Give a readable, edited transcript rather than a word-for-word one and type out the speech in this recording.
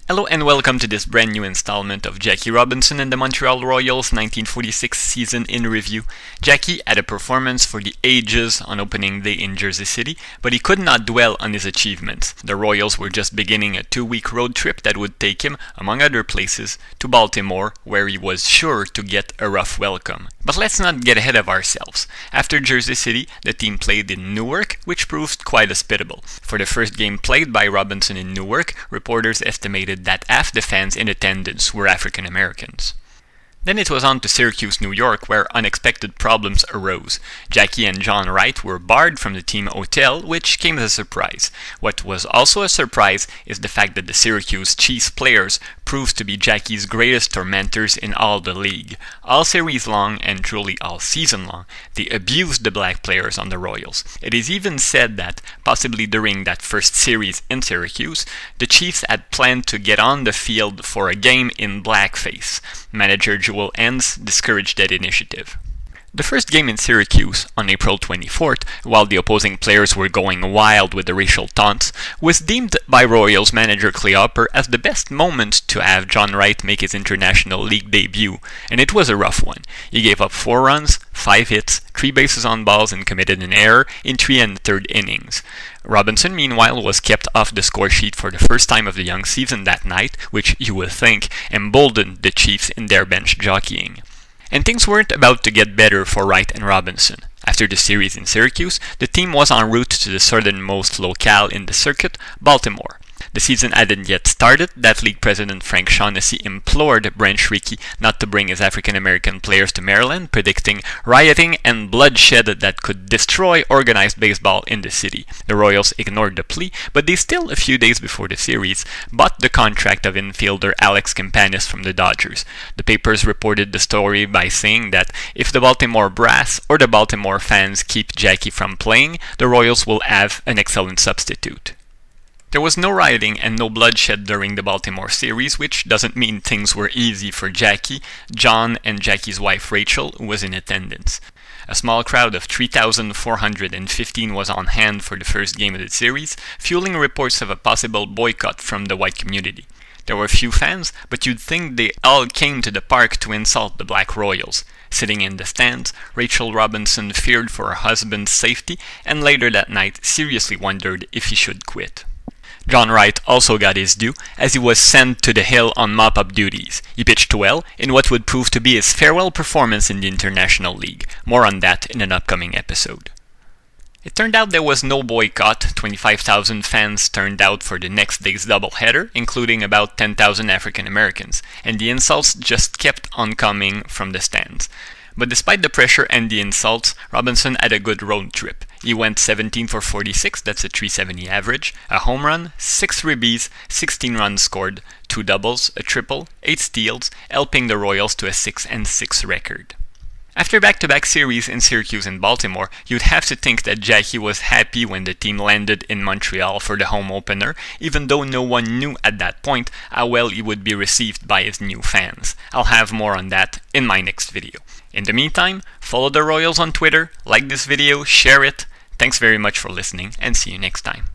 Hello and welcome to this brand new installment of Jackie Robinson and the Montreal Royals 1946 season in review. Jackie had a performance for the ages on opening day in Jersey City, but he could not dwell on his achievements. The Royals were just beginning a 2-week road trip that would take him, among other places, to Baltimore, where he was sure to get a rough welcome. But let's not get ahead of ourselves. After Jersey City, the team played in Newark, which proved quite hospitable. For the first game played by Robinson in Newark, reporters estimated that half the fans in attendance were African Americans. Then it was on to Syracuse, New York, where unexpected problems arose. Jackie and John Wright were barred from the team hotel, which came as a surprise. What was also a surprise is the fact that the Syracuse Chiefs players proved to be Jackie's greatest tormentors in all the league. All series long, and truly all season long, they abused the black players on the Royals. It is even said that, possibly during that first series in Syracuse, the Chiefs had planned to get on the field for a game in blackface. Manager Joel Enns discouraged that initiative. The first game in Syracuse, on April 24th, while the opposing players were going wild with the racial taunts, was deemed by Royals manager Clay Hopper as the best moment to have John Wright make his International League debut, and it was a rough one. He gave up 4 runs, 5 hits, 3 bases on balls, and committed an error in 3 and 1/3 innings. Robinson, meanwhile, was kept off the score sheet for the first time of the young season that night, which you would think emboldened the Chiefs in their bench jockeying. And things weren't about to get better for Wright and Robinson. After the series in Syracuse, the team was en route to the southernmost locale in the circuit, Baltimore. The season hadn't yet started. That league president Frank Shaughnessy implored Branch Rickey not to bring his African-American players to Maryland, predicting rioting and bloodshed that could destroy organized baseball in the city. The Royals ignored the plea, but they still, a few days before the series, bought the contract of infielder Alex Campanis from the Dodgers. The papers reported the story by saying that if the Baltimore brass or the Baltimore fans keep Jackie from playing, the Royals will have an excellent substitute. There was no rioting and no bloodshed during the Baltimore series, which doesn't mean things were easy for Jackie, John, and Jackie's wife Rachel, who was in attendance. A small crowd of 3,415 was on hand for the first game of the series, fueling reports of a possible boycott from the white community. There were few fans, but you'd think they all came to the park to insult the Black Royals. Sitting in the stands, Rachel Robinson feared for her husband's safety, and later that night seriously wondered if he should quit. John Wright also got his due, as he was sent to the hill on mop-up duties. He pitched well in what would prove to be his farewell performance in the International League. More on that in an upcoming episode. It turned out there was no boycott. 25,000 fans turned out for the next day's doubleheader, including about 10,000 African Americans, and the insults just kept on coming from the stands. But despite the pressure and the insults, Robinson had a good road trip. He went 17 for 46, that's a .370 average, a home run, 6 ribbies, 16 runs scored, 2 doubles, a triple, 8 steals, helping the Royals to a 6-6 record. After back-to-back series in Syracuse and Baltimore, you'd have to think that Jackie was happy when the team landed in Montreal for the home opener, even though no one knew at that point how well he would be received by his new fans. I'll have more on that in my next video. In the meantime, follow the Royals on Twitter, like this video, share it. Thanks very much for listening, and see you next time.